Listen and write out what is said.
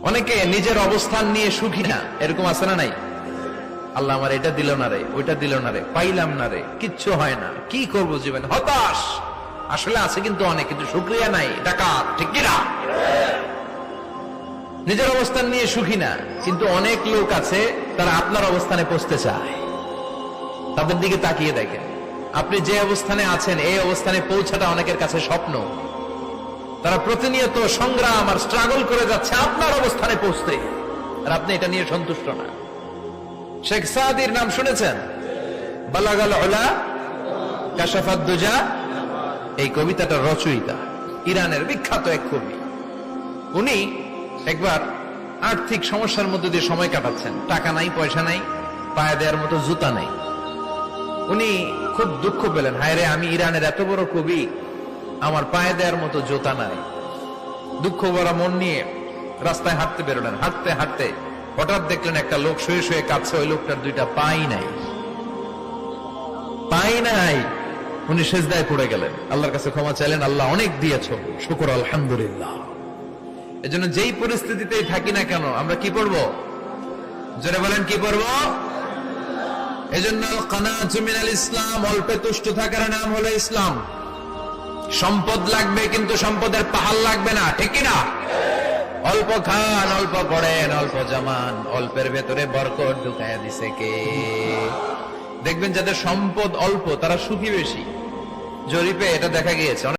অনেকে নিজের অবস্থান নিয়ে সুখী না, এরকম আছে না নাই? আল্লাহ আমার এটা দিল না রে, ওইটা দিল না রে, পাইলাম না রে, কিচ্ছু হয় না, কি করব জীবনে, হতাশ। আসলে আছে কিন্তু অনেক, কিন্তু শুকরিয়া নাই, ডাকাত, ঠিক কিনা? নিজের অবস্থান নিয়ে সুখী না, কিন্তু অনেক লোক আছে তারা আপনার অবস্থানে পৌঁছতে চায়। তাদের দিকে তাকিয়ে দেখেন, আপনি যে অবস্থানে আছেন এই অবস্থানে পৌঁছাটা অনেকের কাছে স্বপ্ন। তারা প্রতিনিয়ত সংগ্রাম আর স্ট্রাগল করে যাচ্ছে আপনার অবস্থানে পৌঁছতে, আর আপনি এটা নিয়ে সন্তুষ্ট না। শেখ সাদির নাম শুনেছেন? বালাগাল উলা কাশাফাত দুজা, এই কবিতাটার রচয়িতা ইরানের বিখ্যাত এক কবি। উনি একবার আর্থিক সমস্যার মধ্যে দিয়ে সময় কাটাচ্ছেন, টাকা নাই, পয়সা নাই, পায়ে দেওয়ার মতো জুতা নাই। উনি খুব দুঃখ পেলেন, হায় রে, আমি ইরানের এত বড় কবি, আমার পায়ে দেওয়ার মতো জুতা নাই। দুঃখ ভরা মন নিয়ে রাস্তায় হাঁটতে বেরোলেন। হাঁটতে হাঁটতে হঠাৎ দেখলেন একটা লোক শুয়ে শুয়ে কাঁদছে, ওই লোকটার দুইটা পাই নাই, পাই নাই। উনি সেজদায় পড়ে গেলেন, আল্লাহর কাছে ক্ষমা চাইলেন, আল্লাহ অনেক দিয়েছ, শুকর আলহামদুলিল্লাহ। এজন্য যেই পরিস্থিতিতেই থাকি না কেন আমরা কি পড়বো? জোরে বলেন, কি পড়বো? এজন্য কানাতু মিনাল ইসলাম, অল্পে তুষ্ট থাকার নাম হলো ইসলাম। সম্পদ লাগবে কিন্তু সম্পদের পাহাড় লাগবে না, ঠিক কিনা? অল্প খান, অল্প পড়েন, অল্প জামান, অল্পের ভেতরে বরকত ঢুকায়া দিছে কে? দেখবেন যাদের সম্পদ অল্প তারা সুখী বেশি। জরিপে এটা দেখা গিয়েছে।